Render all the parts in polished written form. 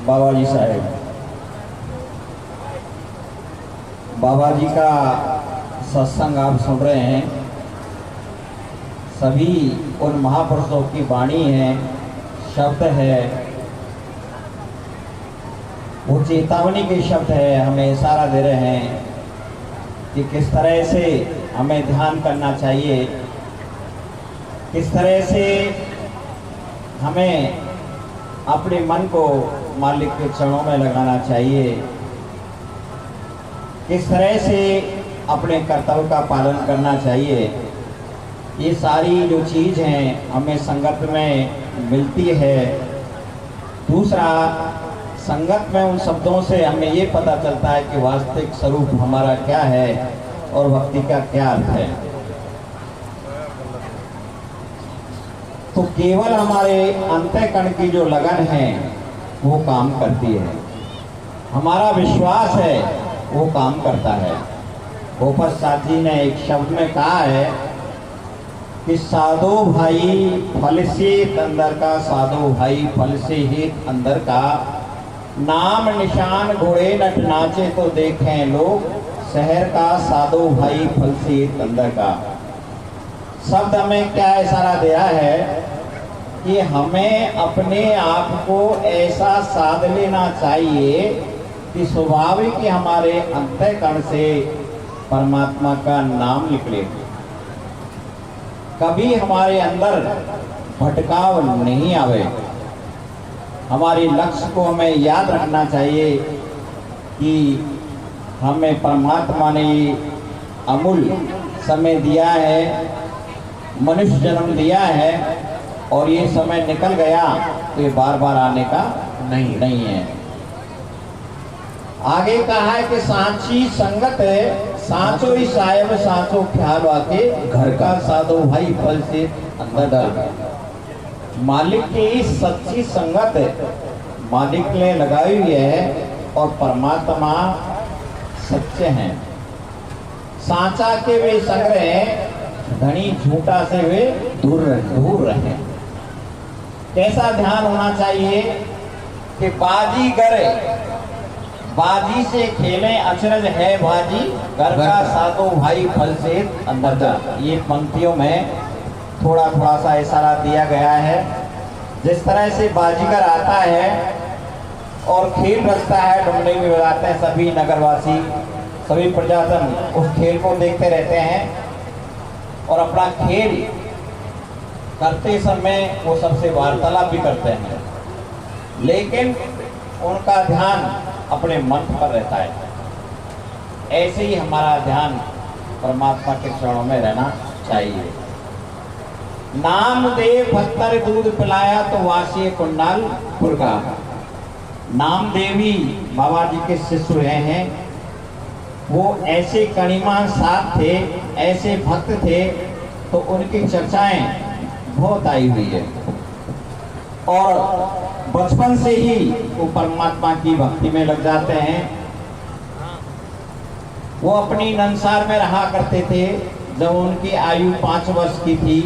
बाबा जी साहेब, बाबा जी का सत्संग आप सुन रहे हैं। सभी उन महापुरुषों की वाणी है, शब्द है, वो चेतावनी के शब्द है, हमें इशारा दे रहे हैं कि किस तरह से हमें ध्यान करना चाहिए, किस तरह से हमें अपने मन को मालिक के चरणों में लगाना चाहिए, किस तरह से अपने कर्तव्य का पालन करना चाहिए। ये सारी जो चीज़ हैं हमें संगत में मिलती है। दूसरा, संगत में उन शब्दों से हमें ये पता चलता है कि वास्तविक स्वरूप हमारा क्या है और भक्ति का क्या अर्थ है। तो केवल हमारे अंतःकरण की जो लगन है वो काम करती है, हमारा विश्वास है वो काम करता है। गोपाल साथ जी ने एक शब्द में कहा है कि साधो भाई फल से अंदर का, साधो भाई फल से ही अंदर का, नाम निशान घोड़े नट नाचे तो देखें लोग, शहर का साधो भाई फल से अंदर का। शब्द हमें क्या इशारा दिया है कि हमें अपने आप को ऐसा साध लेना चाहिए कि स्वाभाविक ही हमारे अंतःकरण से परमात्मा का नाम निकले, कभी हमारे अंदर भटकाव नहीं आवे। हमारे लक्ष्य को हमें याद रखना चाहिए कि हमें परमात्मा ने अमूल्य समय दिया है, मनुष्य जन्म दिया है और ये समय निकल गया तो ये बार बार आने का नहीं है। आगे कहा है कि सांची संगत है, सांचो ही साहेब सांचो ख्याल वाके, घर का साधो भाई फल से अंदर। मालिक की सच्ची संगत मालिक ने लगाई हुई है और परमात्मा सच्चे हैं। सांचा के वे संग रहे, धनी झूठा से वे दूर रहे। कैसा ध्यान होना चाहिए कि बाजीगर बाजी से खेलें अचरज है बाजी, घर का साधो भाई फल से अंदर का। ये पंक्तियों में थोड़ा सा इशारा दिया गया है। जिस तरह से बाजीगर आता है और खेल रखता है, डुमरी में बजाते हैं सभी नगरवासी, सभी प्रजाजन उस खेल को देखते रहते हैं और अपना खेल करते समय वो सबसे वार्तालाप भी करते हैं, लेकिन उनका ध्यान अपने मन पर रहता है। ऐसे ही हमारा ध्यान परमात्मा के चरणों में रहना चाहिए। नामदेव पत्थर दूध पिलाया तो वासी कुंडालपुर का। नामदेवी बाबा जी के शिष्य रहे हैं। वो ऐसे कणिमान साथ थे, ऐसे भक्त थे, तो उनकी चर्चाएं बहुत आई हुई है और बचपन से ही वो परमात्मा की भक्ति में लग जाते हैं। वो अपनी नंसार में रहा करते थे। जब उनकी आयु 5 वर्ष की थी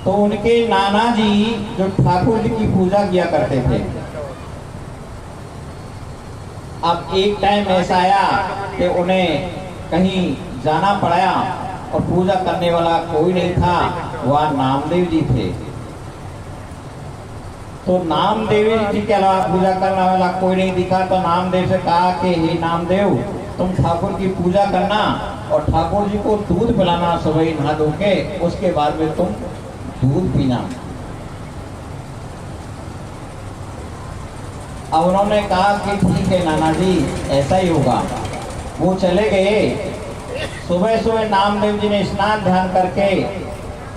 तो उनके नाना जी जो ठाकुर जी की पूजा किया करते थे, अब एक टाइम ऐसा आया कि उन्हें कहीं जाना पड़ा और पूजा करने वाला कोई नहीं था, वह नामदेव जी थे। तो नामदेव जी के अलावा पूजा करने वाला कोई नहीं दिखा, तो नामदेव से कहा कि हे नामदेव, तुम ठाकुर की पूजा करना और ठाकुर जी को दूध पिलाना सुबह नहा धो के, उसके बाद में तुम दूध पीना। अब उन्होंने कहा कि ठीक है नाना जी, ऐसा ही होगा। वो चले गए। सुबह नामदेव जी ने स्नान ध्यान करके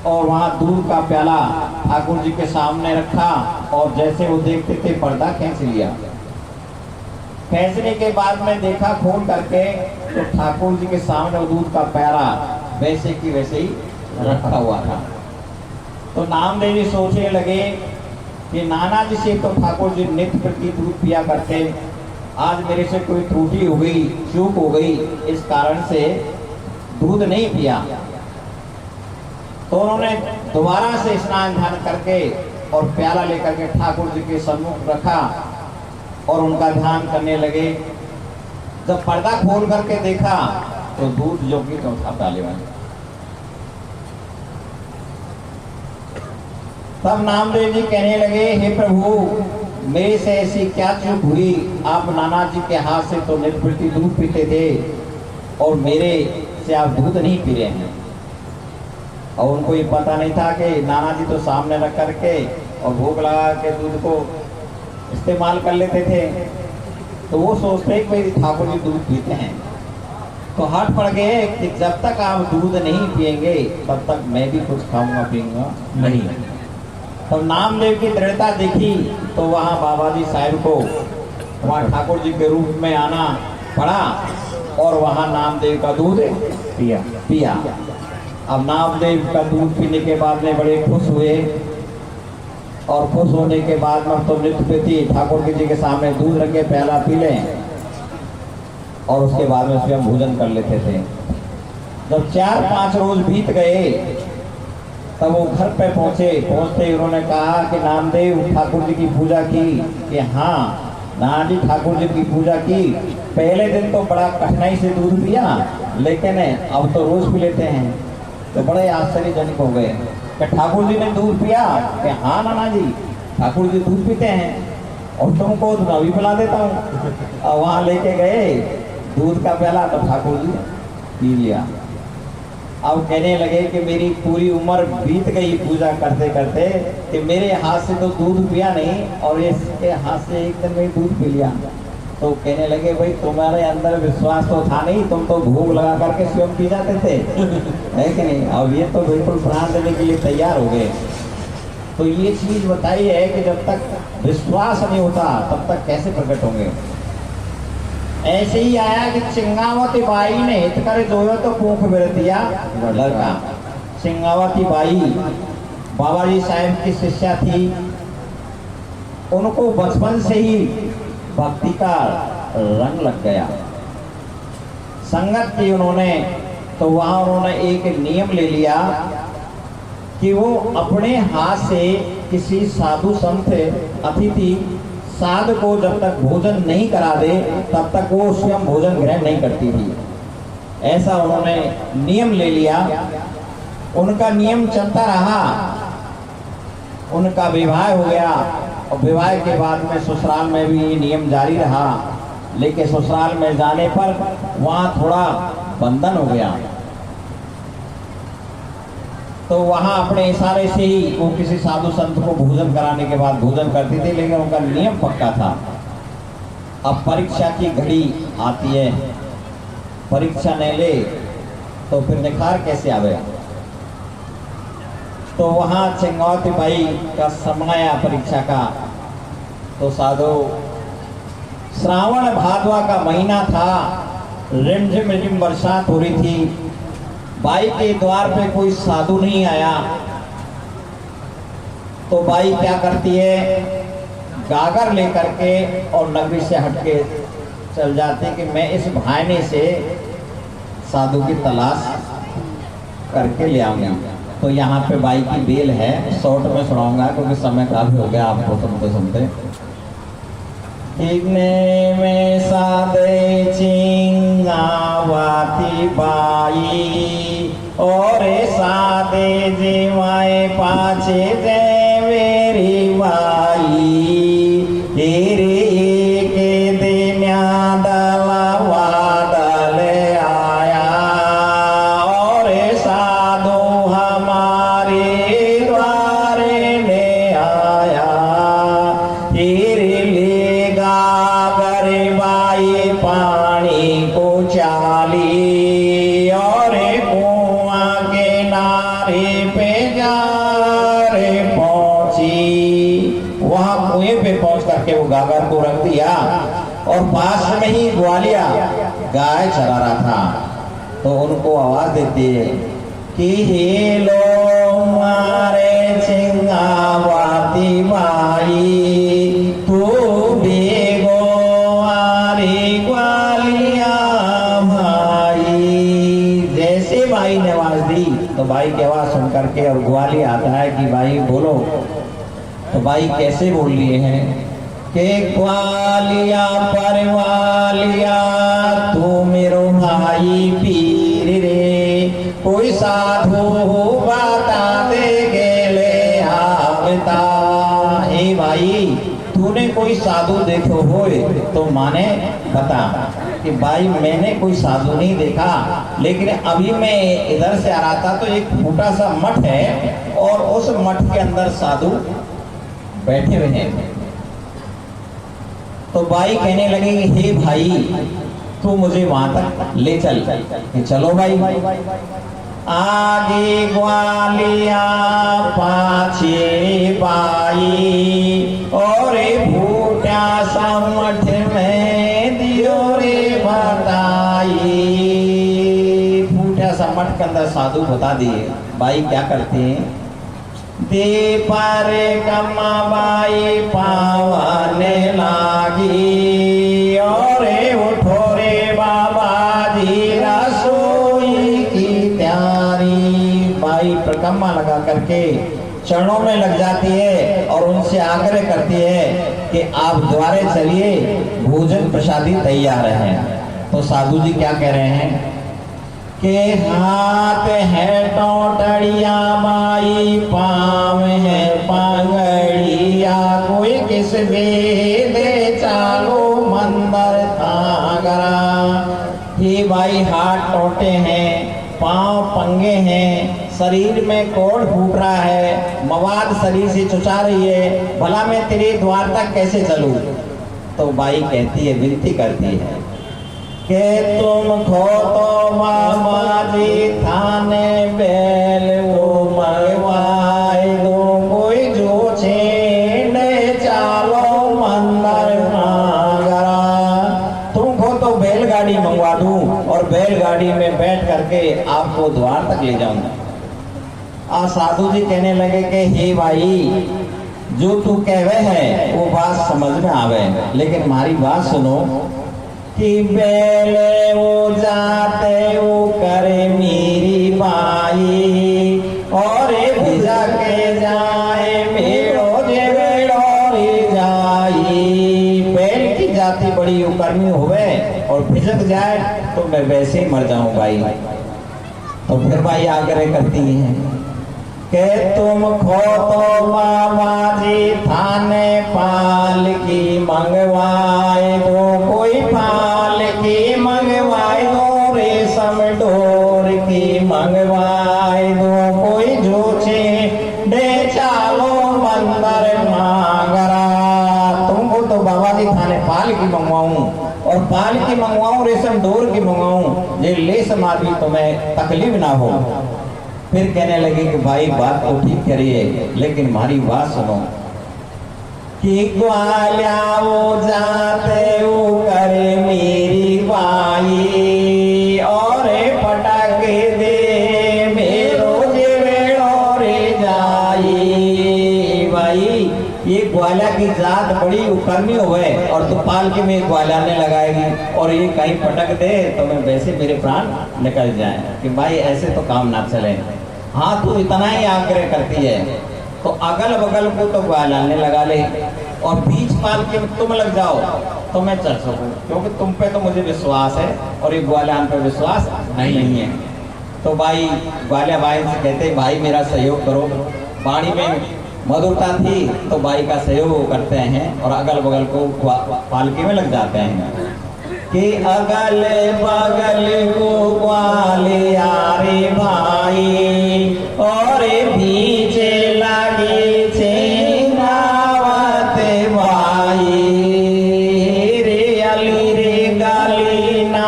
और वहाँ दूध का प्याला ठाकुर जी के सामने रखा और जैसे वो देखते थे पर्दा खींच लिया। खींचने के बाद में देखा खोल करके तो ठाकुर जी के सामने वो दूध का प्याला वैसे की वैसे ही रखा हुआ था। तो नामदेव जी सोचने लगे कि नाना जी से तो ठाकुर जी नित्य प्रति दूध पिया करते, आज मेरे से कोई त्रुटि हो गई, चूक हो गई, इस कारण से दूध नहीं पिया। तो उन्होंने दोबारा से स्नान ध्यान करके और प्याला लेकर के ठाकुर जी के सम्मुख रखा और उनका ध्यान करने लगे। जब पर्दा खोल करके देखा तो दूध जो कि चौथा प्याले में। तब नामदेव जी कहने लगे, हे प्रभु, मेरे से ऐसी क्या चूक हुई? आप नाना जी के हाथ से तो निर्वृत्ति दूध पीते थे और मेरे से आप दूध नहीं पी रहे हैं। और उनको ये पता नहीं था कि नाना जी तो सामने रख करके और भोग लगा के दूध को इस्तेमाल कर लेते थे। तो वो सोचते कि भाई ठाकुर जी दूध पीते हैं, तो हट पड़ गए कि जब तक आप दूध नहीं पिएंगे तब तक मैं भी कुछ खाऊंगा पीऊंगा नहीं। तो नामदेव की दृढ़ता देखी तो वहाँ बाबा जी साहब को वहाँ ठाकुर जी के रूप में आना पड़ा और वहाँ नामदेव का दूध पिया। अब नामदेव का दूध पीने के बाद में बड़े खुश हुए और खुश होने के बाद में तो नृत्य प्रति ठाकुर जी के सामने दूध रखे प्याला पी लें और उसके बाद में स्वयं भोजन कर लेते थे। जब 4-5 रोज बीत गए तब वो घर पे पहुंचते उन्होंने कहा कि नामदेव ठाकुर जी की पूजा की? कि हाँ नाना जी ठाकुर जी की पूजा की। पहले दिन तो बड़ा कठिनाई से दूध पिया, लेकिन अब तो रोज पी लेते हैं। तो बड़े आश्चर्यजनक हो गए कि ठाकुर जी ने दूध पिया? कि हाँ नाना जी ठाकुर जी दूध पीते हैं और तुमको मैं भी पिला देता हूँ। और वहाँ लेके गए दूध का प्याला तो ठाकुर जी पी लिया। अब कहने लगे कि मेरी पूरी उम्र बीत गई पूजा करते करते कि मेरे हाथ से तो दूध पिया नहीं और इसके हाथ से एक दिन में दूध पी लिया। तो कहने लगे, भाई तुम्हारे अंदर विश्वास तो था नहीं, तुम तो भोग लगा करके स्वयं पी जाते थे है कि नहीं? अब ये तो बिल्कुल प्राण देने के लिए तैयार हो गए। तो ये चीज बताई है कि जब तक विश्वास नहीं होता तब तक कैसे प्रकट होंगे। ऐसे ही आया कि चिंगावती बाई ने हित करे जोयो तो पूंख बिरतिया लड़का। चिंगावती बाई बाबा जी साहब की शिष्या थी। उनको बचपन से ही भक्ति का रंग लग गया। संगत की उन्होंने, तो वहां उन्होंने एक नियम ले लिया कि वो अपने हाथ से किसी साधु संत अतिथि साधु को जब तक भोजन नहीं करा दे तब तक वो स्वयं भोजन ग्रहण नहीं करती थी। ऐसा उन्होंने नियम ले लिया। उनका नियम चलता रहा। उनका विवाह हो गया और विवाह के बाद में ससुराल में भी ये नियम जारी रहा। लेकिन ससुराल में जाने पर वहाँ थोड़ा बंधन हो गया। तो वहाँ अपने इशारे से ही वो किसी साधु संत को भोजन कराने के बाद भोजन करती थी, लेकिन उनका नियम पक्का था। अब परीक्षा की घड़ी आती है, परीक्षा नहीं ले तो फिर निखार कैसे आवे। तो वहाँ चिंगावती बाई का समय आया परीक्षा का। तो साधु श्रावण भादवा का महीना था, रिमझिम रिमझिम बरसात हो रही थी। बाई के द्वार पे कोई साधु नहीं आया। तो बाई क्या करती है, गागर लेकर के और नगरी से हटके चल जाते कि मैं इस बहाने से साधु की तलाश करके ले आऊंगी। तो यहाँ पे बाई की बेल है, शॉर्ट में सुनाऊंगा क्योंकि समय काफी हो गया आपको सुनते सुनते। इतने में सादे चिंगावती बाई और सादे जीवाए पाछे देवेरी बाई। तेरे के दिन्या दलवा डले आया और साधु हमारे द्वारे ले आया। तेरे ले गागर बाई पानी को चाली और कुआं के नारे पे जा रे पहुंची। वहां कुएं पे पहुंच करके वो गागर को रख दिया और पास में ही ग्वालिया गाय चरा रहा था। तो उनको आवाज देती है कि हे लो मारे चिंगावती बाई तू बेगो आरी ग्वालिया भाई। जैसे बाई ने आवाज दी तो बाई की आवाज सुन करके और ग्वालिया आता है कि भाई बोलो। तो भाई कैसे बोल लिए हैं कि ग्वालिया परवालिया तू मेरो भाई पीर रे, कोई साधु हो बता दे गेले आवता। ए भाई तूने कोई साधु देखो होए तो माने बता कि भाई मैंने कोई साधु नहीं देखा, लेकिन अभी मैं इधर से आ रहा था तो एक छोटा सा मठ है और उस मठ के अंदर साधु बैठे हुए हैं। तो भाई कहने लगे कि हे भाई तू मुझे वहां तक ले चल। कि चलो भाई। आगे ग्वालिया पाछे बाई और भूटा सा मठ में दियो रे बताई। भूटा सा मठ के अंदर साधु बता दिए। भाई क्या करते हैं, दे पर कमाबाई पावने लागी और उठो रे बाबा जी रसोई की तैयारी। भाई प्रकम्मा लगा करके चरणों में लग जाती है और उनसे आग्रह करती है कि आप द्वारे चलिए, भोजन प्रसादी तैयार है। तो साधु जी क्या कह रहे हैं के हाथ है टोटड़िया माई पाँव है पांगड़िया, कोई किस दे चालो मंदिर तागरा। ये भाई हाथ टोटे हैं, पाँव पंगे हैं, शरीर में कोढ़ फूट रहा है, मवाद शरीर से चुचा रही है, भला मैं तेरे द्वार तक कैसे चलूं। तो बाई कहती है, विनती करती है के तुम खो तो मामा जी थाने बैल वो मरवाए दो, कोई जो छेड़े चालो मंदिर मांगरा। तुम खो तो बैलगाड़ी मंगवा दूं और बैलगाड़ी में बैठ करके आपको द्वार तक ले जाऊंगा। साधु जी कहने लगे कि हे भाई जो तू कहवे है वो बात समझ में आवे, लेकिन हमारी बात सुनो कि बेले वो जाते वो करे मेरी बाई और भिजा के जाए मेरो जे बेड़ोरी जाई। बैल की जाति बड़ी उकर्मी हुए और भिजक जाए तो मैं वैसे ही मर जाऊं भाई। तो फिर भाई आग्रह करती है के तुम खो तो मामा जी थाने पाल की मंगवाए दो, कोई पाल की मंगवाए दो, रेशम डोर की मंगवाए दो, कोई जोचे डे चालो मंदिर मांगरा। तुमको तो बाबा जी थाने पाल की मंगवाऊं और पाल की मंगवाऊं, रेशम डोर की मंगवाऊं, ये ले समाधि तुम्हें तकलीफ ना हो। फिर कहने लगे कि भाई बात तो ठीक करिए, लेकिन हमारी बात सुनो कि ग्वालिया वो जाते वो करे मेरी बाई और पटक दे मेरो जे बेड़ोरे जाई। भाई ये ग्वालिया की जात बड़ी उकर्मी हुए और तू पालकी में ग्वालिया ने लगाएगी और ये कहीं पटक दे तो मैं वैसे मेरे प्राण निकल जाए। कि भाई ऐसे तो काम ना चले। हाँ तू इतना ही आग्रह करती है तो अगल बगल को तो ग्वालाने लगा ले और बीच पाल के तुम लग जाओ तो मैं चल सकूं, क्योंकि तुम पे तो मुझे विश्वास है और ये ग्वालान पे विश्वास नहीं है। तो भाई ग्वालिया भाई से कहते भाई मेरा सहयोग करो। वाणी में मधुरता थी तो भाई का सहयोग करते हैं और अगल बगल को पालकी में लग जाते हैं कि अगल बगल को ग्वालिया रे भाई और पीछे लगी छेनावत भाई रे अली रे गली ना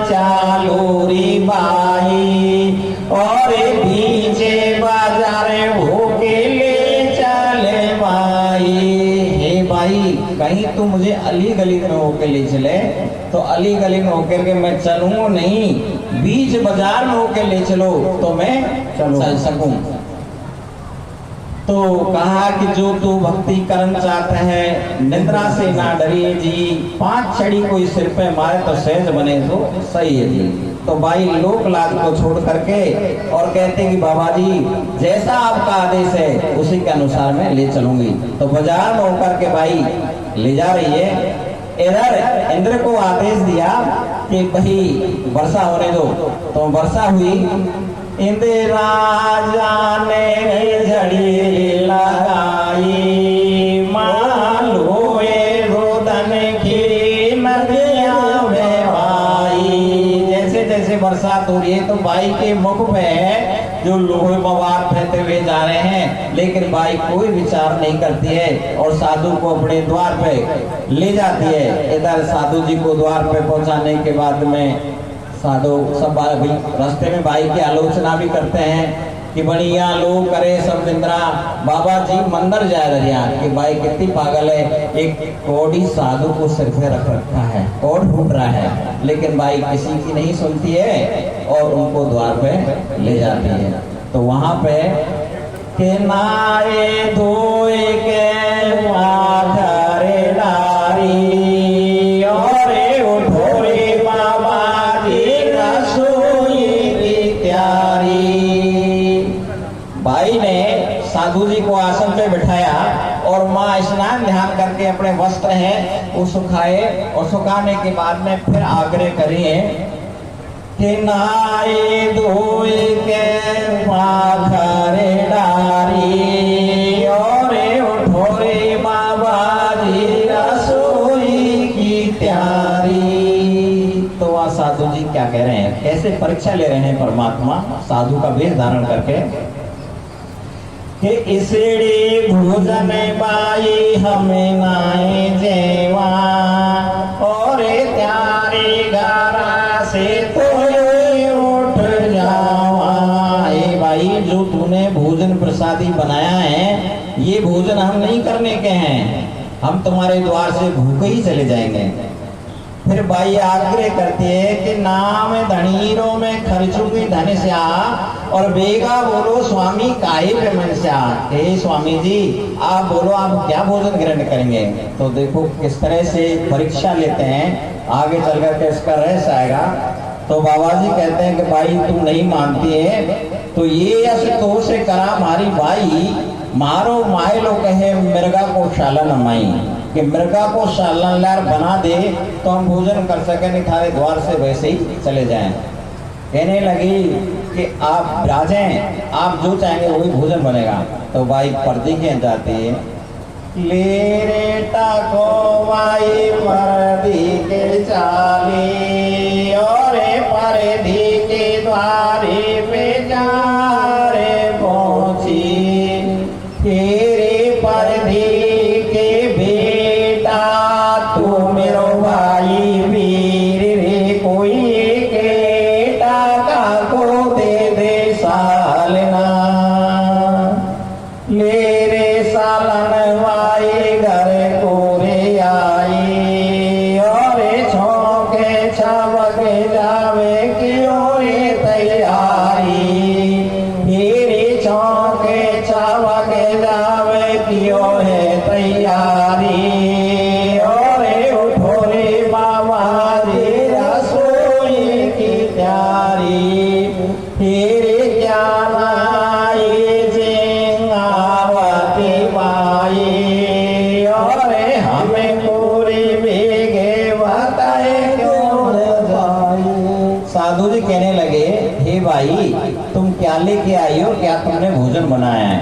चालू रे भाई और पीछे बाजार भूखे ले चले भाई। हे भाई कहीं तू मुझे अली गली में होके ले चले तो अली गली में होकर के मैं चलूं नहीं, बीच बाजार में होकर ले चलो तो मैं चल सकूं। तो कहा कि जो तू भक्ति करना चाहता है निद्रा से ना डरिए जी, 5 छड़ी कोई सिर पे मारे तो सहज बने तो सही है जी। तो बाई लोक लाज को छोड़ करके और कहते कि बाबा जी जैसा आपका आदेश है उसी के अनुसार मैं ले चलूंगी। तो बाजार में होकर के बाई ले जा रही है। इधर इंद्र को आदेश दिया कि भाई वर्षा होने दो, तो वर्षा हुई। इंद्र राजा ने झड़ी लगाई, मालूए रोदन की नदियां बहवाई। जैसे जैसे बरसात हो रही है तो बाई के मुख पे जो लोहे पवार बहते हुए जा रहे हैं, लेकिन बाई कोई विचार नहीं करती है और साधु को अपने द्वार पे ले जाती है। इधर साधु जी को द्वार पे पहुंचाने के बाद में साधु सब रास्ते में बाई की आलोचना भी करते हैं कि बढ़िया लोग करे सब इंद्रा, बाबा जी मंदिर जाए दरिया कि बाई कितनी पागल है। एक कोड़ी साधु को सिर पे रख रखा है, कोड फूट रहा है, लेकिन बाई किसी की नहीं सुनती है और उनको द्वार पे ले जाती है। तो वहां पे के नाए धोए के माघरे डारी और उठोरे बाबा जी रसोई की तैयारी। भाई ने साधु जी को आसन पे बिठाया और माँ स्नान ध्यान करके अपने वस्त्र हैं वो सुखाए और सुखाने के बाद में फिर आग्रह करिए कि नाए धोए के माघरे डारी और उठोरे बाबा जी रसोई की तैयारी। तो वह साधु जी क्या कह रहे हैं, कैसे परीक्षा ले रहे हैं परमात्मा साधु का वेश धारण करके कि इसड़ी भोजन बाई हमें नाए जेवा और त्यारी गारा से तो उठ जावा। भाई जो तूने भोजन प्रसादी बनाया है ये भोजन हम नहीं करने के हैं, हम तुम्हारे द्वार से भूखे ही चले जाएंगे। फिर बाई आग्रह करती है कि नाम धनीरों में खर्चू की धनस्या और बेगा बोलो स्वामी काहे पे मनस्या। हे स्वामी जी आप बोलो आप क्या भोजन ग्रहण करेंगे। तो देखो किस तरह से परीक्षा लेते हैं, आगे चल करके इसका रहस्य आएगा। तो बाबा जी कहते हैं कि भाई तुम नहीं मानती है तो ये असतो से करा हमारी भाई मारो मायलो कहे मृगा को शाला नमाई कि मृगा को शालार बना दे तो हम भोजन कर सके, नहीं थारे द्वार से वैसे ही चले जाएं। कहने लगी कि आप राजें आप जो चाहेंगे वही भोजन बनेगा। तो भाई पर्दी के जाती है ले रेटा को भाई पर्दी के चाली और पर्दी के द्वारे पे जारे पहुंची। तेरे पर्दी के बेटा तू मेरो भाई वीर रे कोई के टाका को दे दे सालना ले रे सालन वाई घर को रे आई और छौके छवक जावे क्यों रे तैयारी। मेरे छौके छवक जावे क्यों है तैयारी और उठो रे बाबा जी रसोई की तैयारी। तेरे ज्ञान आए जिंगावती बाई और हमें पूरी बेगे बताए क्यों भाई। साधु जी कहने लगे हे भाई तुम क्या लेके आई हो, क्या तुमने भोजन बनाया है।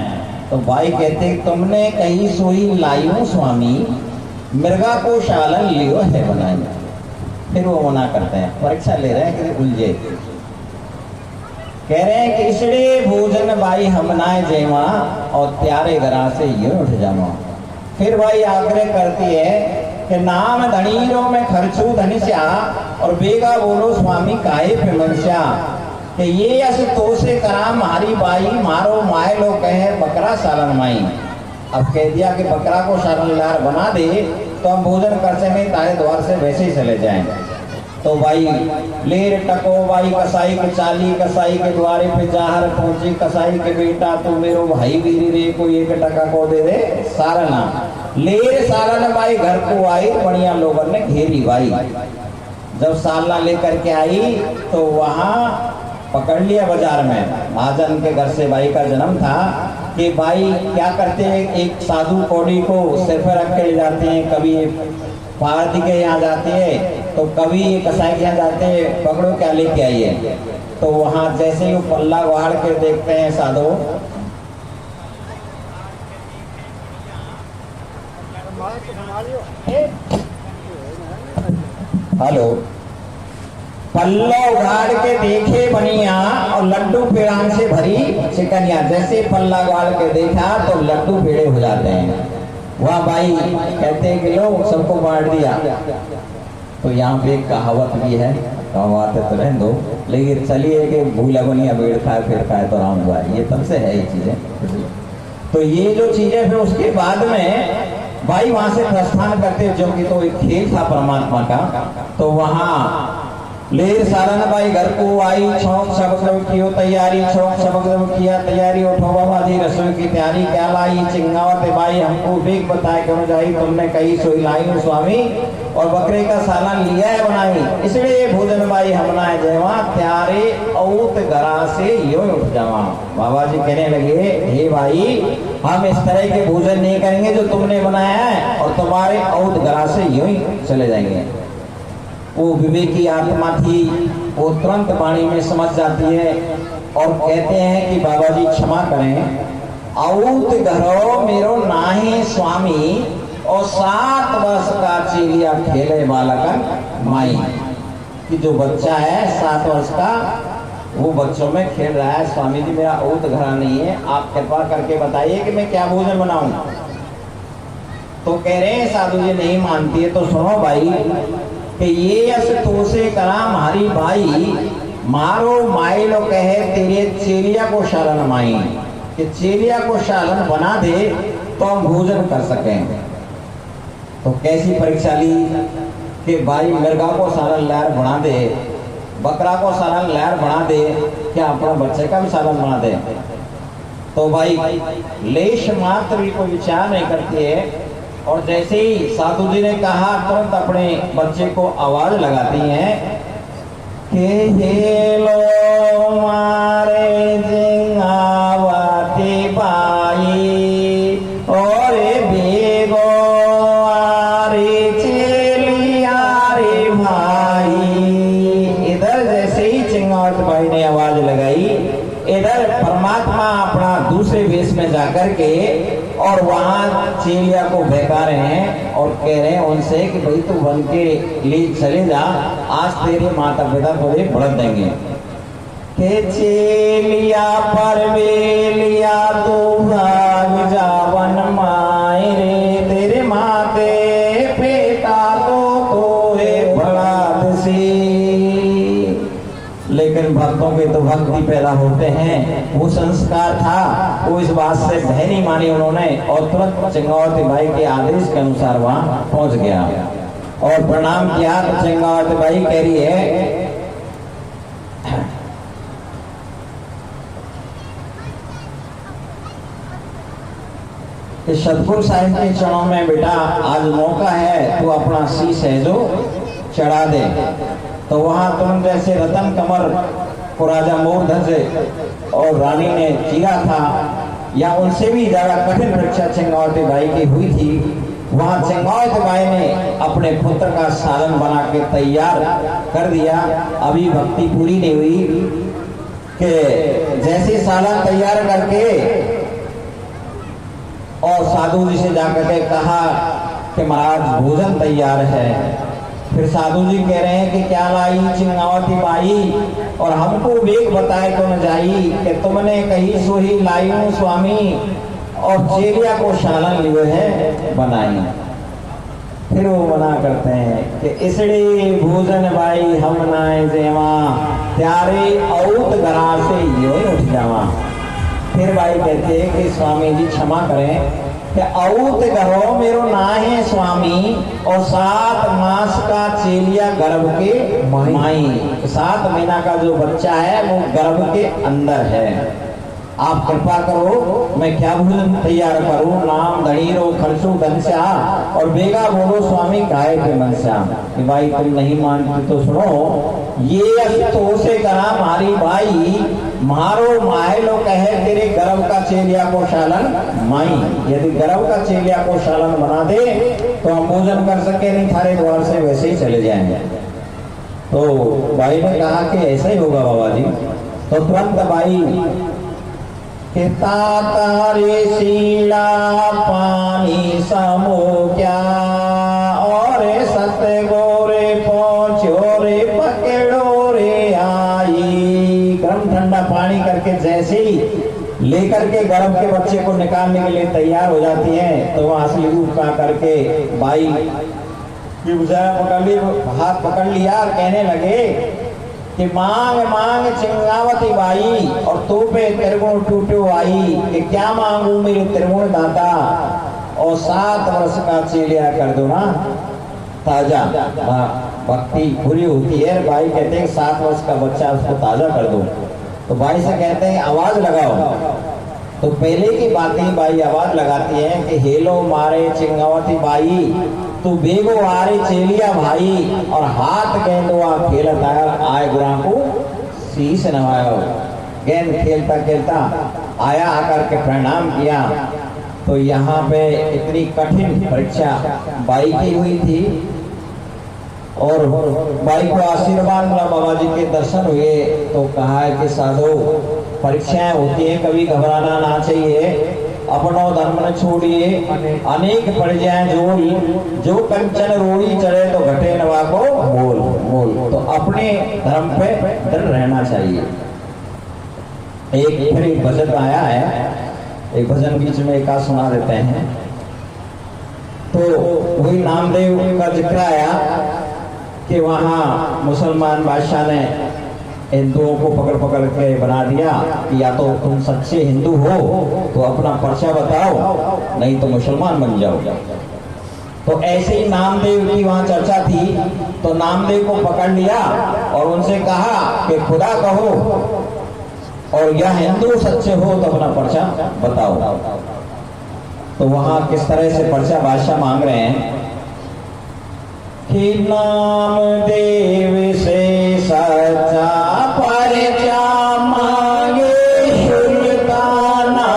तो भाई कहते तुमने कहीं सोई लाई हो स्वामी, मृगा को शालन लियो है बनाई। फिर वो मना करते हैं, परीक्षा ले रहे हैं कि उलझे। कह रहे हैं कि इसलिए भोजन भाई हम नाए जेवा और प्यारे घरा से ये उठ जावा। फिर भाई आग्रह करती है कि नाम धनीरों में खर्चू धनिष्या और बेगा बोलो स्वामी काहे पे मनस्या कि ये अस तो से करा मारी बाई मारो माए लो कहे बकरा सालन माई। अब कह दिया कि बकरा को सालनदार बना दे तो हम भोजन कर सके, तारे द्वार से वैसे ही चले जाएं। तो भाई लेर टको भाई कसाई के चाली कसाई के द्वारे पे जाहर पहुंची। कसाई के बेटा तू मेरो भाई वीरी रे को एक टका को दे दे सारना। लेर सारन भाई घर को आई, बढ़िया लोगों ने घेरी भाई। जब सालना लेकर के आई तो वहाँ पकड़ लिया बाजार में। महाजन के घर से भाई का जन्म था कि भाई क्या करते हैं, एक साधु कौड़ी को सिर पर रख के ले जाते हैं, कभी पार्वती के यहाँ जाते हैं तो कभी कसाई के यहाँ जाते हैं, पकड़ो क्या लेके आइए। तो वहाँ जैसे ही वो पल्ला वाड़ के देखते हैं साधु, हेलो, पल्ला उघाड़ के देखे बनिया और लड्डू पेड़ान से भरी चिकनिया। जैसे पल्ला उघाड़ के देखा तो लड्डू पेड़े हो जाते हैं। वह भाई कहते हैं कि लो सबको बांट दिया। तो यहाँ पे एक कहावत भी है, कहावत तो रहने दो, लेकिन चलिए कि भूला बनिया बेड़ खाए फिर खाए तो राम हुआ, ये तब से है ये चीजें। तो ये जो चीजें फिर उसके बाद में भाई वहां से प्रस्थान करते, जो कि तो एक खेल था परमात्मा का। तो वहां लेर सालन भाई घर को आई, छौक सबक कियो तैयारी, छौक सबक किया तैयारी, उठो बाबा जी रसोई की तैयारी क्या लाई। चिंगावत भाई हमको बेग बताए क्यों जाई, तुमने कही सोई लाई हूँ स्वामी, और बकरे का सालन लिया है बनाई, इसलिए भोजन भाई हमना है जयवा, त्यारे औत गरा से यो उठ जावा। बाबा जी कहने लगे, हे भाई हम इस तरह के भोजन नहीं करेंगे जो तुमने बनाया है, और तुम्हारे औत गरा से यूं ही चले जाएंगे। वो विवेकी आत्मा थी, वो तुरंत वाणी में समझ जाती है और कहते हैं कि बाबा जी क्षमा करें, औत घरो मेरो नाहे स्वामी, और 7 वर्ष का चेलिया खेले बालकन माई। कि जो बच्चा है 7 वर्ष का, वो बच्चों में खेल रहा है, स्वामी जी मेरा औत घरा नहीं है, आप कृपा करके बताइए कि मैं क्या भोजन बनाऊं। तो कह रहे हैं साधु जी नहीं मानती है तो सुनो भाई कि ये अस तो से करा हमारी भाई, मारो माई लो कहे तेरे चेलिया को शालन माई, कि चेलिया को शालन बना दे तो हम भोजन कर सकें। तो कैसी परीक्षा ली कि भाई मिर्गा को सालन लहर बना दे, बकरा को सालन लहर बना दे, क्या अपना बच्चे का भी सालन बना दे। तो भाई लेश मात्र भी कोई विचार नहीं करती है, और जैसे ही साधु जी ने कहा तुरंत अपने बच्चे को आवाज लगाती हैं कि हेलो मारे जिंगावती बाई, और बेगो आरे चेलिया रे भाई। इधर जैसे ही चिंगावत भाई ने आवाज लगाई, इधर परमात्मा अपना दूसरे वेश में जाकर के और वहां चेलिया को बहका रहे हैं और कह रहे हैं उनसे कि भाई तू बन के लिए चले जा, आज तेरे माता पिता तुझे बढ़त देंगे। के चेलिया पर बेलिया तो भाग जावन माए रे, तेरे माते पिता तो बड़ा सी। लेकिन भक्तों के तो भक्ति पैदा होते हैं, वो संस्कार था, वो इस बात से भय नहीं मानी उन्होंने, और तुरंत चिंगावती भाई के आदेश के अनुसार वहां पहुंच गया और प्रणाम किया। तो चिंगावती भाई कह रही है कि सतगुरु साहिब के चरणों में बेटा आज मौका है, तू अपना शीश है जो चढ़ा दे। तो वहां तुरंत जैसे रतन कमर को राजा मोरध्वज और रानी ने चीरा था, या उनसे भी ज्यादा कठिन परीक्षा चिंगावती बाई की हुई थी, वहां चिंगावती बाई ने अपने पुत्र का सालन बना के तैयार कर दिया। अभी भक्ति पूरी नहीं हुई कि जैसे सालन तैयार करके और साधु जी से जाकर के कहा कि महाराज भोजन तैयार है। फिर साधु जी कह रहे हैं कि क्या लाई चिंगावती बाई, और हमको वेग बताए तो न जाई कि तुमने कही सोही लाई हूँ स्वामी, और चेलिया को शालन लिए है बनाई। फिर वो मना करते हैं कि इसलिए भोजन भाई हम नाए जेवा, त्यारे औत गरा से यो उठ जावा। फिर भाई कहते हैं कि स्वामी जी क्षमा करें कि औत घरो मेरो नाहे स्वामी, और 7 मास का चेलिया गर्भ के माई, 7 महीना का जो बच्चा है वो गर्भ के अंदर है। आप कृपा करो, मैं क्या भोजन तैयार करूं? नाम धड़ीरो खर्चो घनश्या, और बेगा बोलो स्वामी काहे के मनश्या। कि भाई तुम नहीं मानते तो सुनो, ये तो से करा मारी भाई, मारो मायलो कहे तेरे गर्भ का चेलिया को शालन माई। यदि गर्भ का चेलिया को शालन बना दे तो हम भोजन कर सके नहीं, थारे द्वार से वैसे ही चले जाएंगे। तो भाई ने कहा कि ऐसा ही होगा बाबा जी। तो तुरंत भाई के तारे सीला पानी समो क्या, और सत गोरे पहुंचो रे पकड़ो रे आई। गर्म ठंडा पानी करके जैसे ही लेकर के गर्भ के बच्चे को निकालने के लिए तैयार हो जाती हैं, तो वहां असली रूप का करके भाई पकड़ ली, हाथ पकड़ लिया, कहने लगे कि मांग मांग चिंगावती बाई, और तो पे त्रिगुण टूटो आई। कि क्या मांगू मेरे त्रिगुण दाता, और 7 वर्ष का चेलिया कर दो ना ताजा। भक्ति पूरी होती है। भाई कहते हैं 7 वर्ष का बच्चा उसको ताजा कर दो। तो भाई से कहते हैं आवाज लगाओ। तो पहले की बातें भाई आवाज लगाती है कि हेलो मारे चिंगावती बाई, तू बेगो आरे चेलिया भाई, और हाथ गेंदो आ खेलत आए गुरा को शीश नवायो। गेंद खेलता खेलता आया, आकर के प्रणाम किया। तो यहाँ पे इतनी कठिन परीक्षा बाई की हुई थी, और बाई को आशीर्वाद मिला, बाबा जी के दर्शन हुए। तो कहा है कि साधु परीक्षाएं होती है, कभी घबराना ना चाहिए, अपनो धर्म न छोड़िए, अनेक पड़ जाए जो कंचन रोड़ी चढ़े तो घटे नवा को मोल मोल। तो अपने धर्म पे दृढ़ रहना चाहिए। एक फिर भजन आया है, एक भजन बीच में एक सुना देते हैं। तो वही नामदेव का जिक्र आया कि वहाँ मुसलमान बादशाह ने हिंदुओं को पकड़ पकड़ के बना दिया कि या तो तुम सच्चे हिंदू हो तो अपना पर्चा बताओ, नहीं तो मुसलमान बन जाओ। तो ऐसे ही नामदेव की वहां चर्चा थी। तो नामदेव को पकड़ लिया और उनसे कहा कि खुदा कहो, और या हिंदू सच्चे हो तो अपना पर्चा बताओ। तो वहां किस तरह से पर्चा बादशाह मांग रहे हैं कि नामदेव से सच्चा पर्चा मांगे सुल्ताना,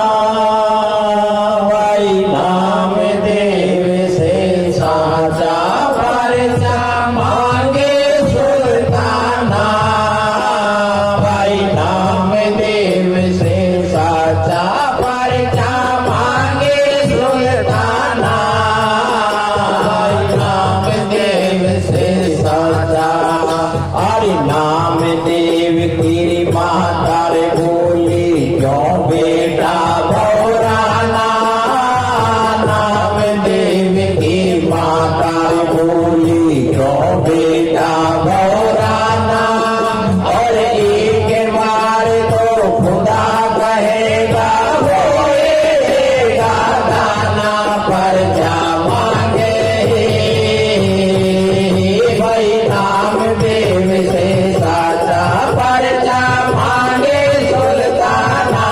भाई नामदेव से सच्चा पर्चा मांगे सुल्ताना, भाई नामदेव से सच्चा पर्चा मांगे सुल्ताना, भाई नामदेव से सच्चा। अरे नामदेव तेरी माता रे बोली क्यों बेटा भौराना, नामदेव की माता रे बोली क्यों बेटा भौराना, और एक बार तो खुदा कहेगा होएगा दाना, पर्चा मांगे भाई नामदेव से साचा पर्चा मांगे सुल्ताना,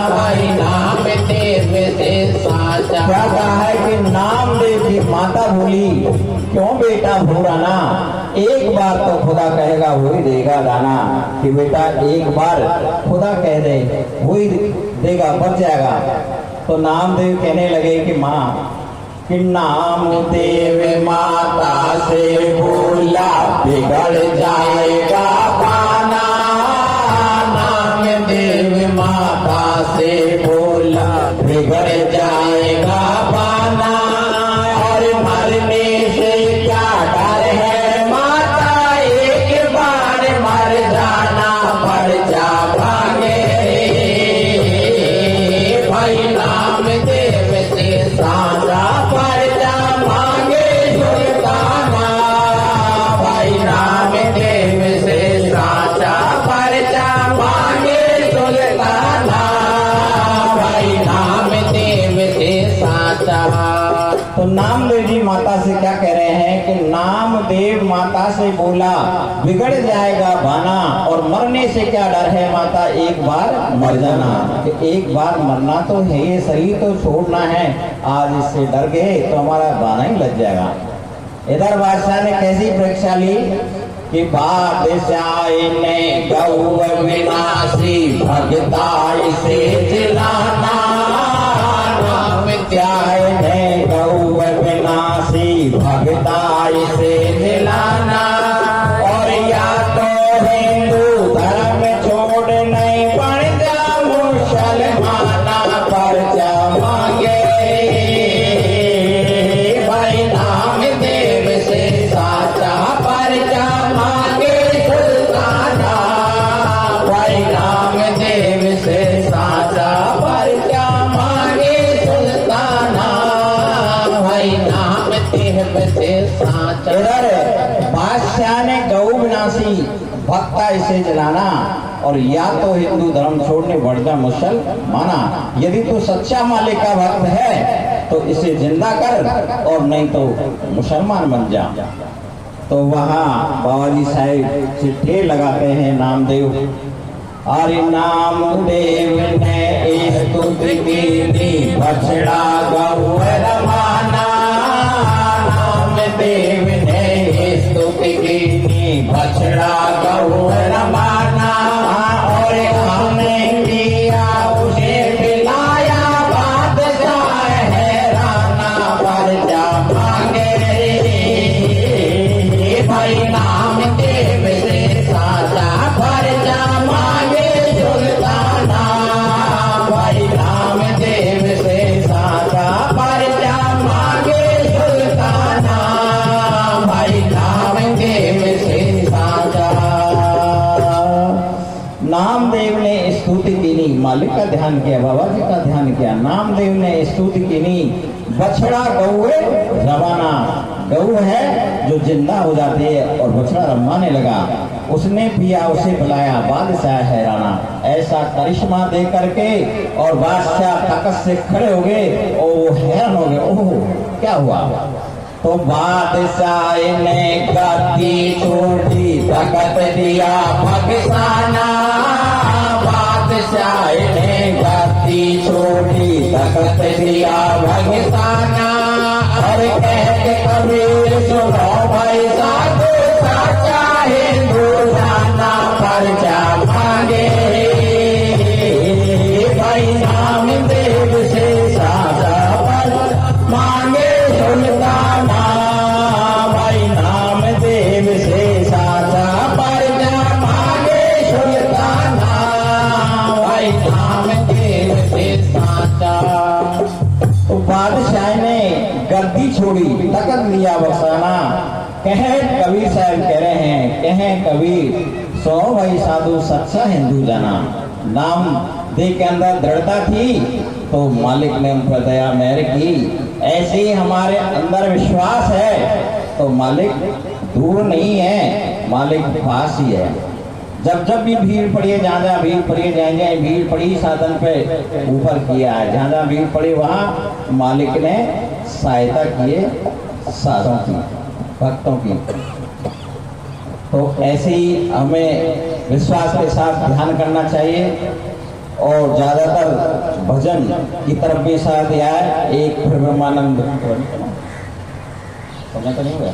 भाई नामदेव से साचा। क्या कहा है कि नामदेव की माता बोली क्यों बेटा भूराना, एक बार तो खुदा कहेगा वही देगा दाना। कि बेटा एक बार खुदा कह दे वही देगा, बच जाएगा। तो नामदेव कहने लगे कि माँ कि नामदेव माता से बोला बिगड़ जाएगा पाना, नामदेव माता से बोला बिगड़ जाएगा पाना, और मरने से क्या डर है माता, एक बार मर जाना पर्चा मांगे, भाई नामदेव से साचा पर्चा मांगे सुल्ताना, भाई नामदेव से साचा पर्चा मांगे सुल्ताना, भाई नामदेव से से बोला, बिगड़ जाएगा बाना, और मरने से क्या डर है माता, एक बार मर जाना। कि एक बार मरना तो है, ये शरीर तो छोड़ना है, आज इससे डर गए तो हमारा बाना ही लग जाएगा। इधर बादशाह ने कैसी परीक्षा ली कि बादशाह ने गौ विनाशी भगताई से जिलाना, ने गौ विनाशी भगताई से जिलाना, और या तो हिंदू धर्म छोड़ नहीं पड़ जा मुसलमाना पर मांगे, भाई नाम देव से साचा पर मांगे सुल्ताना, भाई नाम देव से साचा पर मांगे सुल्ताना, भाई नाम देव से साचा। इधर बादशाह ने गौ विनाशी भक्ता इसे जलाना, और या तो हिंदू धर्म छोड़ने बढ़ जा मुसलमाना, यदि तू सच्चा मालिक का भक्त है तो इसे जिंदा कर, और नहीं तो मुसलमान बन जा। तो वहाँ बाबाजी साहब चिट्ठी लगाते हैं नामदेव, अरे नामदेव ने स्तुति की बछड़ा गौ रवाना, नामदेव ने स्तुति की बछड़ा गौ रवाना, और हमने किया उसे पिलाया बादशाह हैराना पर जा मांगे, भाई नाम देव से साचा पर जा मांगे सुल्ताना, भाई नाम देव से साचा पर जा मांगे सुल्ताना, भाई नाम देव से साचा। नामदेव ने स्तुति की नहीं, मालिक का ध्यान किया, बाबा जी का ध्यान किया। नामदेव ने स्तुति की नहीं, बछड़ा गौ रवाना, गौ है जो जिंदा हो जाती है और बछड़ा रमाने लगा, उसने पिया उसे पिलाया बादशाह हैराना। ऐसा करिश्मा दे करके और बादशाह ताकत से खड़े हो गए और वो हैरान हो गए, ओह क्या हुआ। तो बादशाह ने गद्दी छोड़ी ताकत दिया पाकिस्ताना, बादशाह ने गद्दी छोड़ी ताकत दिया पाकिस्ताना, और कहते कबीर सुनो भाई साधु साचा हिंदू जाना पर जा मांगे, भाई नाम देव से साचा पर मांगे सुल्ताना, भाई नाम देव से साचा पर जा मांगे सुल्ताना, भाई नाम देव से साचा। तो बादशाह ने गद्दी छोड़ी तकत लिया बसाना, कहे कबीर साहब कह रहे हैं, कहे कबीर सो भाई साधु सच्चा हिंदू जाना। नाम दे के अंदर दृढ़ता थी तो मालिक ने उन पर दया मेहर की, ऐसे ही हमारे अंदर विश्वास है तो मालिक दूर नहीं है, मालिक पास ही है। जब जब भी भीड़ पड़ी है, जहाँ जहाँ भीड़ पड़ी है, जहाँ जहाँ भीड़ पड़ी साधन पे ऊपर किया है, जहाँ जहाँ भीड़ पड़ी वहाँ मालिक ने सहायता किए साधों की, भक्तों की। तो ऐसे ही हमें विश्वास के साथ ध्यान करना चाहिए, और ज्यादातर भजन की तरफ भी साथ दिया है। एक फिर ब्रह्मानंद समय तो नहीं हुआ,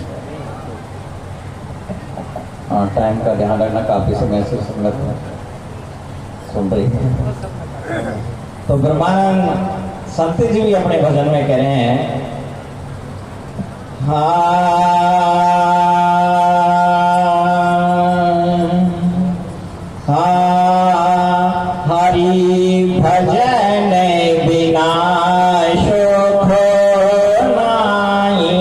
हाँ टाइम का ध्यान रखना, काफी समय से संगत सुन रही है। तो ब्रह्मानंद संत जी भी अपने भजन में कह रहे हैं, हरि भजन बिना सुख नाई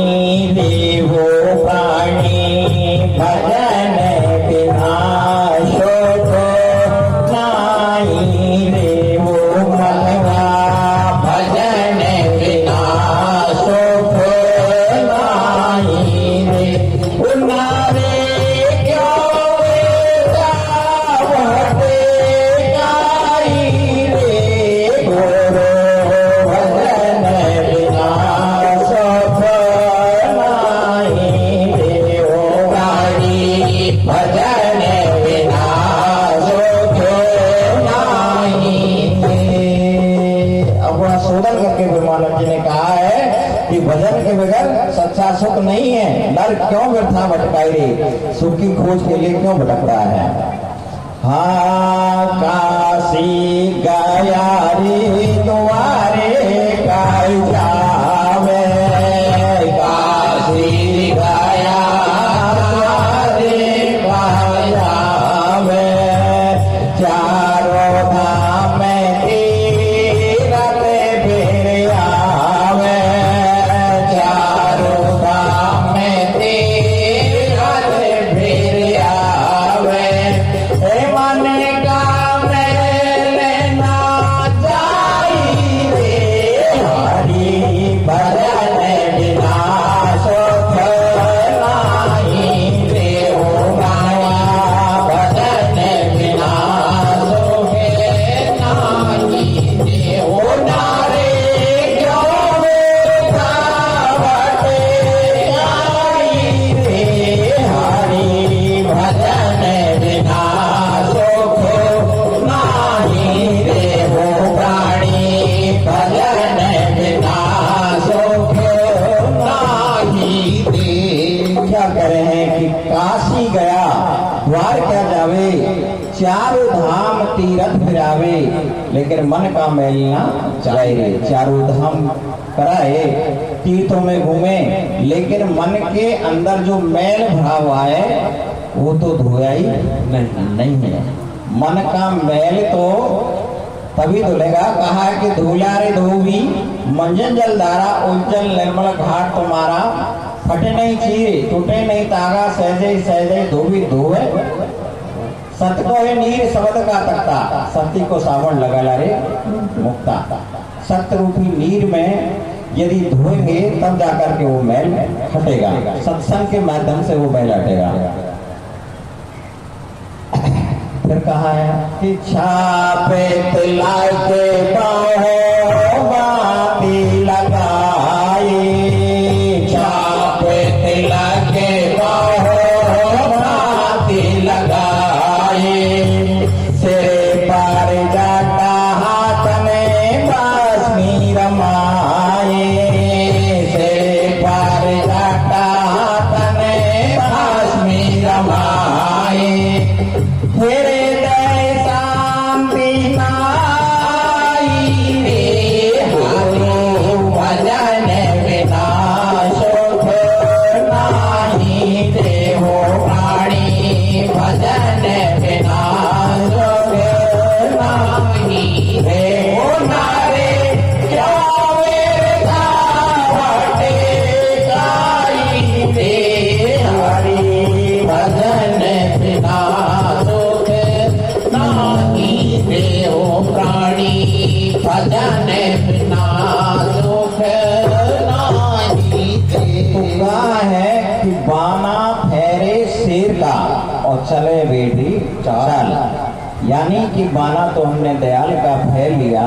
देवो प्राणी, भजन बिना सुख नाई देवो मनवा, भजन बिना सुख नाई रे सुख नहीं है, नर क्यों व्यर्था भटकाई रे, सुख की खोज के लिए क्यों भटक रहा है। हाँ काशी गया रे द्वारे काई जावे, काशी गया द्वारे काई जावे, चारों धाम तीरथ फिर आवे, चारों धाम तीरथ फिर आवे, मन का मेल ना जाई रे, हरि भजन बिना सुख नाही रे, ओ माया भजन बिना सुख नाही रे, ओ नारे क्यों बेखावटे आई रे, हरि भजन बिना सुख नाही रे, वो प्राणी भजन बिना सुख नाही रे। क्या कह रहे हैं कि काशी गया द्वार क्या जावे, चारों धाम तीरथ फिरावे, लेकिन मन का मैल ना जाए रे। चारों धाम कराए, तीर्थों में घूमे, लेकिन मन के अंदर जो मैल भरा हुआ है वो तो धोया ही नहीं है। मन का मैल तो तभी धुलेगा, कहा कि धूला रे धोबी मंजन जल धारा, उज्जल निर्मल घाट तुम्हारा, फटे नहीं चीरे टूटे नहीं तागा, सहजे सहजे धोबी धोवे, सत्य को है नीर शब्द का तख्ता, सत्य को सावन लगा ला रे मुक्ता। सत्य रूपी नीर में यदि धोएंगे तब जाकर के वो मैल हटेगा, सत्संग के माध्यम से वो मैल हटेगा। फिर कहा है कि छापे तिलाई के बाहों बाती लगाई, छापे तिलाई के बाहों बाती लगाई, सिर पर जाटा हाथ में बासनी रमाए, सिर पर जाटा हाथ में बासनी रमाए, फिर चले बेटी चाल, यानी कि बाना तो हमने दयाल का फैल लिया,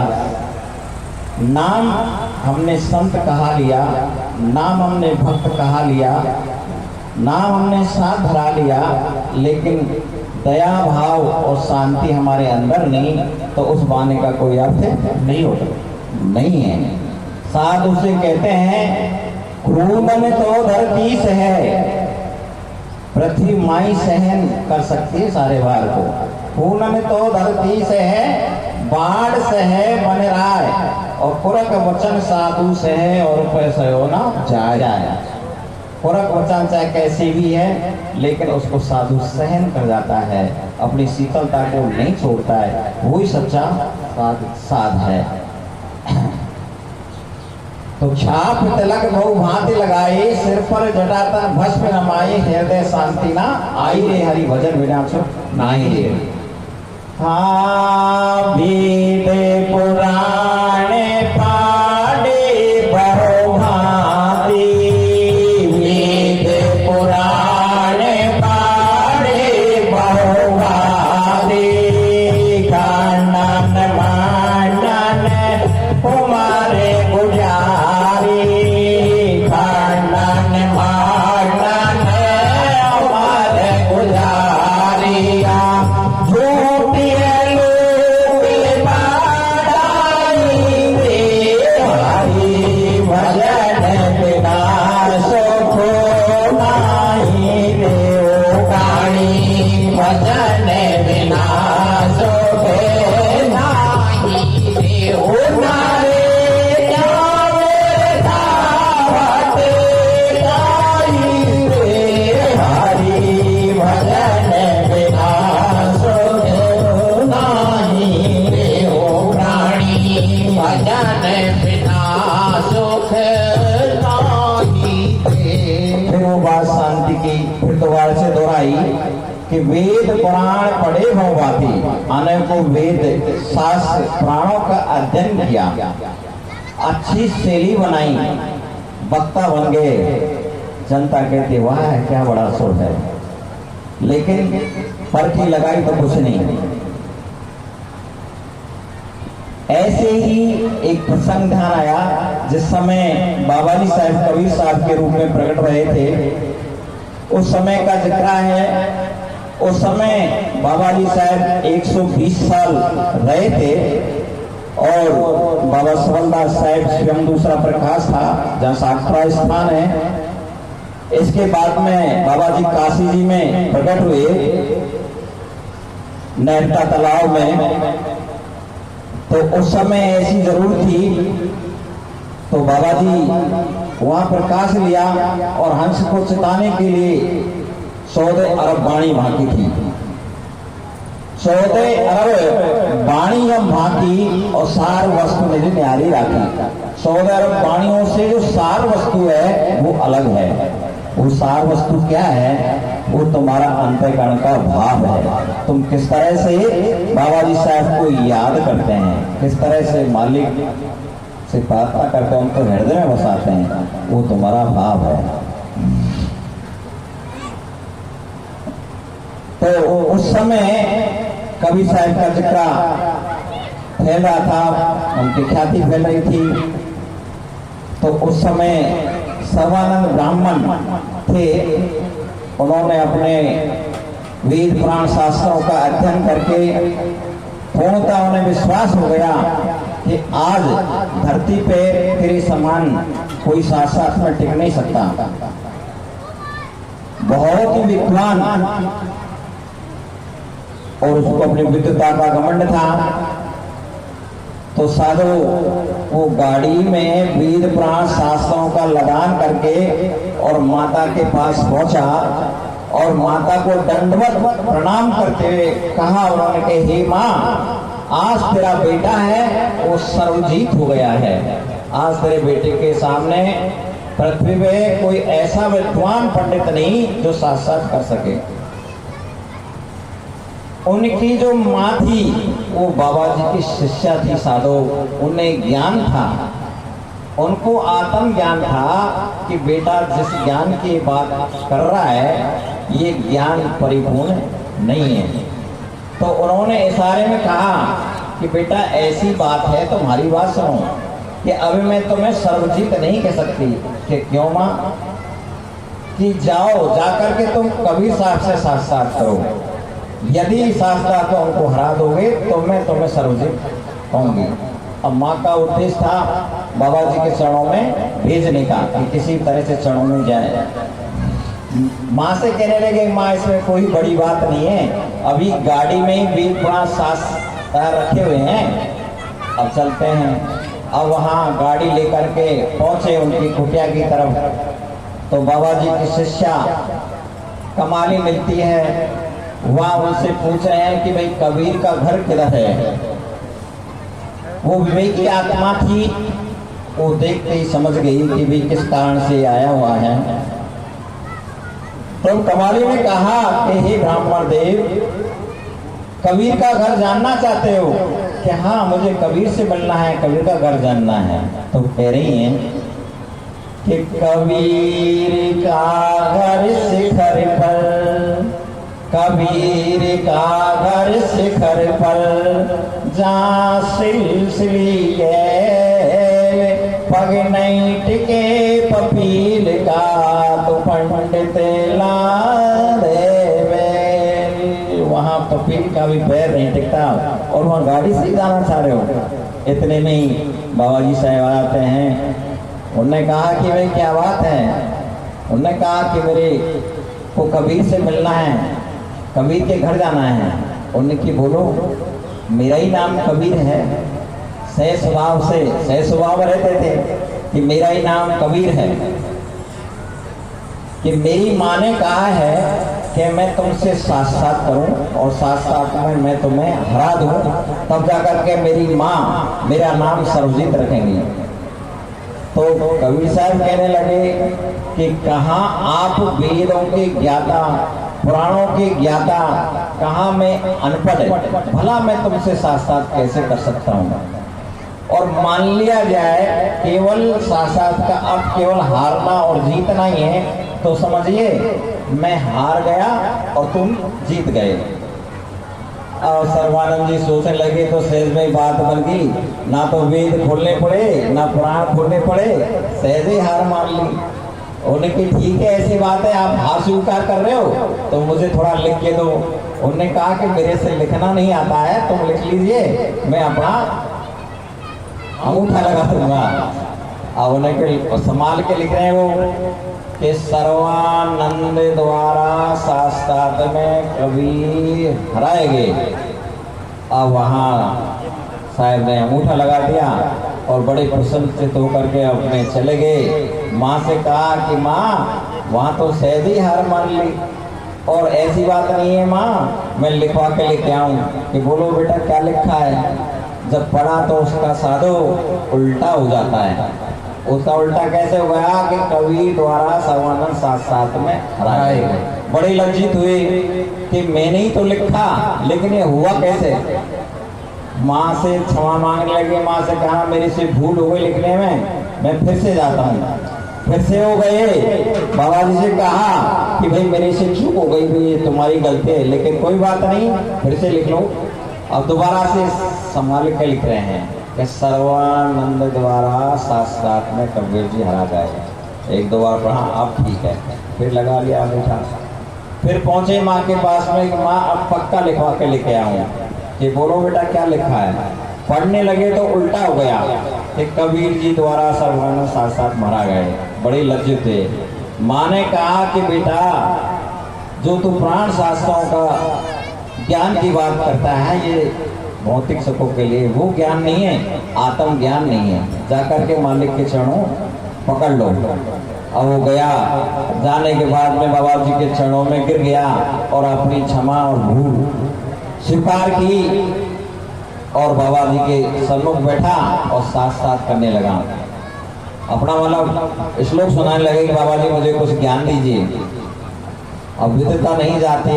नाम हमने संत कहा लिया, नाम हमने भक्त कहा लिया, नाम हमने साथ धरा लिया, लेकिन दया भाव और शांति हमारे अंदर नहीं, तो उस बाने का कोई अर्थ नहीं होता, नहीं है। साधु से कहते हैं क्रूमन तो धरती से है, पृथ्वी माई सहन कर सकती है सारे भार को, खून में तो धरती से है, बाढ़ से है बन रहा है, और पुरख वचन साधु से है, और पैसे हो ना जाए। पुरख वचन चाहे कैसी भी है, लेकिन उसको साधु सहन कर जाता है, अपनी शीतलता को नहीं छोड़ता है, वही सच्चा साध है। तो छाप तिलक बहु भांति लगाए, सिर पर जटातन भस्म रमाए, हृदय शांति ना आई रे, हरि भजन बिना सुख नाही रे। हाँ वेद पुराणे पाड़े बहु भांति, वेद पुराणे पाड़े बहु भांति, खंडन मांडन कुमारे गुजारी, खंडन मांडन हमारे गुजारिया, झूठी लोग कि वेद पुराण पढ़े भव बाती, अनेकों वेद शास्त्र पुराणों का अध्ययन किया, अच्छी शैली बनाई, वक्ता बन गए। जनता कहती वाह क्या बड़ा सुर है, लेकिन परखी लगाई तो कुछ नहीं। ऐसे ही एक प्रसंग ध्यान आया, जिस समय बाबा जी साहब कबीर साहब के रूप में प्रकट रहे थे, उस समय का जिक्र है। उस समय बाबा जी साहब 120 साल रहे थे और बाबा सबलदास साहब स्वयं दूसरा प्रकाश था जहाँ साक्षात स्थान है। इसके बाद में बाबा जी काशी जी में प्रकट हुए, नहरता तालाब में। तो उस समय ऐसी जरूरत थी, तो बाबा जी वहां प्रकाश लिया और हंस को चिताने के लिए 14 अरब वाणी भाकी थी। 14 अरब वाणी हम भाकी और सार वस्तु निधि न्यारी राखी। 14 अरब वाणियों से जो सार वस्तु है वो अलग है। वो सार वस्तु क्या है? वो तुम्हारा अंतःकरण का भाव है। तुम किस तरह से बाबा जी साहब को याद करते हैं, किस तरह से मालिक से प्रार्थना करते हैं, उनको हृदय में बसाते हैं, वो तुम्हारा भाव है। तो उस समय कबीर साहब का जिक्र फैल रहा था, उनकी ख्याति फैल रही थी। तो उस समय सर्वानंद ब्राह्मण थे, उन्होंने अपने वेद पुराण शास्त्रों का अध्ययन करके पूर्णतः उन्हें विश्वास हो गया कि आज धरती पे तेरे समान कोई शास्त्र में टिक नहीं सकता। बहुत ही विद्वान और उसको अपनी विद्वता का घमंड था। तो साधु वो गाड़ी में वेद पुराण शास्त्रों का लगान करके और माता के पास पहुंचा और माता को दंडवत प्रणाम करते हुए कहा, उन्होंने कहा हे माँ, आज तेरा बेटा है वो सर्वजीत हो गया है। आज तेरे बेटे के सामने पृथ्वी में कोई ऐसा विद्वान पंडित नहीं जो साक्षात कर सके। उनकी जो माँ थी वो बाबा जी की शिष्या थी साधु, उन्हें ज्ञान था, उनको आत्म ज्ञान था कि बेटा जिस ज्ञान की बात कर रहा है ये ज्ञान परिपूर्ण नहीं है। तो उन्होंने इशारे में कहा कि बेटा ऐसी बात है, तुम्हारी बात सुनो कि अभी मैं तुम्हें सर्वजीत नहीं कह सकती। कि क्यों माँ? कि जाओ जाकर के तुम कबीर साहब से साक्षात करो, यदि साक्षात उनको हरा दोगे तो मैं तुम्हें सर्वजीत कहूंगी। अब माँ का उद्देश्य था बाबा जी के चरणों में भेजने का, कि किसी तरह से चरणों में जाए। माँ से कहने लगे माँ इसमें कोई बड़ी बात नहीं है, अभी गाड़ी में ही वेद पुराण शास्त्र रखे हुए हैं, अब चलते हैं। अब वहाँ गाड़ी लेकर के पहुंचे उनकी कुटिया की तरफ। तो बाबा जी की शिष्या कमाली मिलती है, वहाँ उनसे पूछ रहे हैं कि भाई कबीर का घर किधर है। वो विवेकी आत्मा थी, वो देखते ही समझ गई कि भाई किस कारण से आया हुआ है। तो कमाली ने कहा कि हे ब्राह्मण देव, कबीर का घर जानना चाहते हो? कि हाँ मुझे कबीर से मिलना है, कबीर का घर जानना है। तो कह रही हैं कि कबीर का घर शिखर पर, कबीर का घर शिखर पर, जहाँ सिलसिली के पग नहीं टिके पपील का, तो पंडित ला देवे। वहाँ पपील का भी पैर नहीं टिकता और वहाँ गाड़ी से जाना चाह रहे हो। इतने में ही बाबा जी साहब आते हैं। उन्होंने कहा कि भाई क्या बात है? उन्होंने कहा कि मेरे को कबीर से मिलना है, कबीर के घर जाना है। उन्होंने कि बोलो, मेरा ही नाम कबीर है। सह स्वभाव रहते थे कि मेरा ही नाम कबीर है, कि मेरी माँ ने कहा है कि मैं तुमसे साक्षात करूं और साक्षात में मैं तुम्हें हरा दूं, तब जाकर के मेरी माँ मेरा नाम सर्वजीत रखेंगी। तो कबीर साहब कहने लगे कि कहाँ आप वेदों के ज्ञाता पुराणों की ज्ञाता, कहाँ मैं अनपढ़, भला मैं तुमसे साक्षात कैसे कर सकता हूँ। और मान लिया जाए केवल साक्षात का अर्थ केवल हारना और जीतना ही है, तो समझिए मैं हार गया और तुम जीत गए। और सर्वानंद जी सोचने लगे तो सहज में बात बन गई, ना तो वेद खोलने पड़े ना पुराण खोलने पड़े, सहज ही हार मान ली। उन्होंने कहा ठीक है, ऐसी बात है, आप हार स्वीकार कर रहे हो तो मुझे थोड़ा लिख के दो। उन्होंने कहा कि मेरे से लिखना नहीं आता है, तुम लिख लीजिए, मैं अपना अंगूठा लगा दूंगा। अब उन्हें संभाल के लिख रहे हैं वो कि सर्वानंद द्वारा शास्त्रार्थ में कभी हराएंगे। अब वहाँ साहब ने अंगूठा लगा दिया और बड़े प्रसन्नचित होकर के अपने चले गए। माँ से कहा कि माँ वहाँ तो सहज ही हार मान ली, और ऐसी बात नहीं है माँ, मैं लिखवा के लेके आऊँ। कि बोलो बेटा क्या लिखा है। जब पढ़ा तो उसका साधो उल्टा हो जाता है। उसका उल्टा कैसे हो गया कि कवि द्वारा सर्वानंद साथ में हराए गए। बड़े लज्जित हुए कि मैंने ही तो लिखा, लेकिन ये हुआ कैसे। माँ से क्षमा मांगने लगे, माँ से कहा मेरे से भूल हो गई लिखने में, मैं फिर से जाता हूँ। फिर से हो गए, बाबा जी से कहा कि भाई मेरे से चूक हो गई, भाई तुम्हारी गलती है, लेकिन कोई बात नहीं, फिर से लिख लो। अब दोबारा से संभाल के लिख रहे हैं कि सर्वानंद द्वारा शास्त्रार्थ में कबीर जी हरा गए। एक दो बार पढ़ा, अब ठीक है, फिर लगा लिया अंगूठा। फिर पहुंचे माँ के पास में, माँ अब पक्का लिखवा के लेके आऊँ। कि बोलो बेटा क्या लिखा है। पढ़ने लगे तो उल्टा हो गया कि कबीर जी द्वारा सर्वानंद साक्षात मारा गए। बड़े लज्जित थे। माँ ने कहा कि बेटा जो तू प्राण शास्त्रों का ज्ञान की बात करता है, ये भौतिक सुखों के लिए वो ज्ञान नहीं है, आत्म ज्ञान नहीं है। जाकर के मालिक के चरणों पकड़ लो। अब वो गया, जाने के बाद में बाबा जी के चरणों में गिर गया और अपनी क्षमा और भूल स्वीकार की और बाबा जी के सम्मुख बैठा और साथ साथ करने लगा। अपना मतलब श्लोक सुनाने लगे कि बाबा जी मुझे कुछ ज्ञान दीजिए। अब विद्वता नहीं जाते,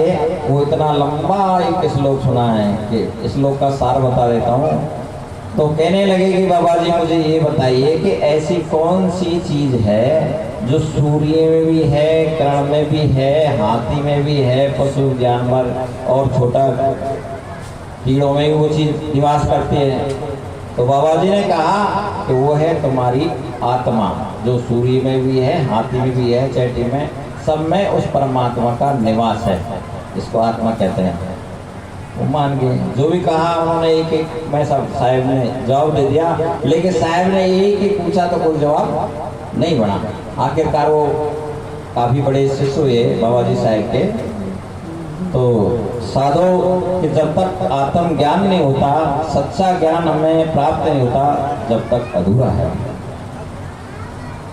वो इतना लंबा एक श्लोक सुना है कि श्लोक का सार बता देता हूँ। तो कहने लगे कि बाबा जी मुझे ये बताइए कि ऐसी कौन सी चीज है जो सूर्य में भी है, कर्ण में भी है, हाथी में भी है, पशु जानवर और छोटा कीड़ों में भी वो चीज निवास करती है। तो बाबा जी ने कहा कि वो है तुम्हारी आत्मा, जो सूर्य में भी है, हाथी में भी है, चैटी में, सब में उस परमात्मा का निवास है। इसको आत्मा कहते हैं। वो मान गए, जो भी कहा उन्होंने एक एक, मैं सब साहब ने जवाब दे दिया, लेकिन साहब ने एक ही पूछा तो कोई जवाब नहीं बना। आखिरकार वो काफी बड़े शिष्य हुए बाबा जी साहब के। तो साधो कि जब तक आत्म ज्ञान नहीं होता, सच्चा ज्ञान हमें प्राप्त नहीं होता, जब तक अधूरा है।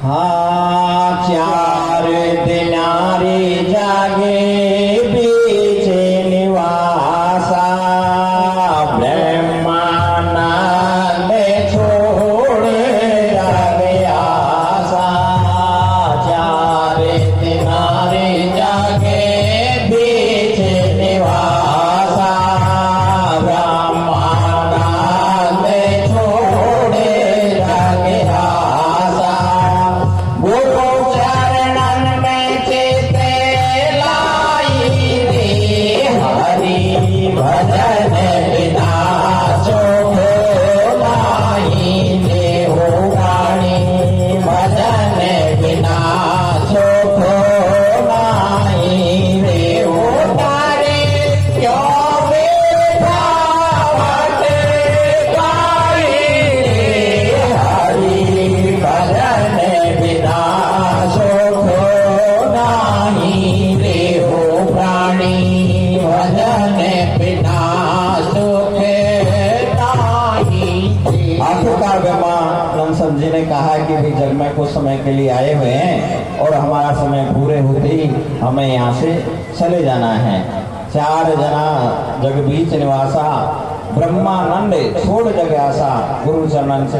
हाँ 4 दिनारी जागे बीच निवासा, ब्रह्मानंद छोड़ जागे आशा। 4 दिनारी जागे बीच निवासा, ब्रह्मानंद छोड़ जागे आशा। वो चरणन में चिते लाई रे, हरि भजन बिना सुख नाही रे हो रानी, भजन बिना सुख नाही रे हो तारे। क्यों बेटा गाई रे, हरि भजन बिना सुख नाही रे हो प्राणी, भजन बिना सुख नाही। आखिरकार ब्रह्मानंद जी ने कहा कि भाई जग में कुछ समय के लिए आए हुए हैं और हमारा समय पूरे होते ही हमें यहाँ से चले जाना है। 4 जना जग बीच निवासा, ब्रह्मानंद छोड़ जग आशा, गुरु चरणन से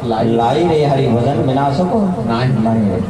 लाई रे, हरि भजन बिना सुख नहीं।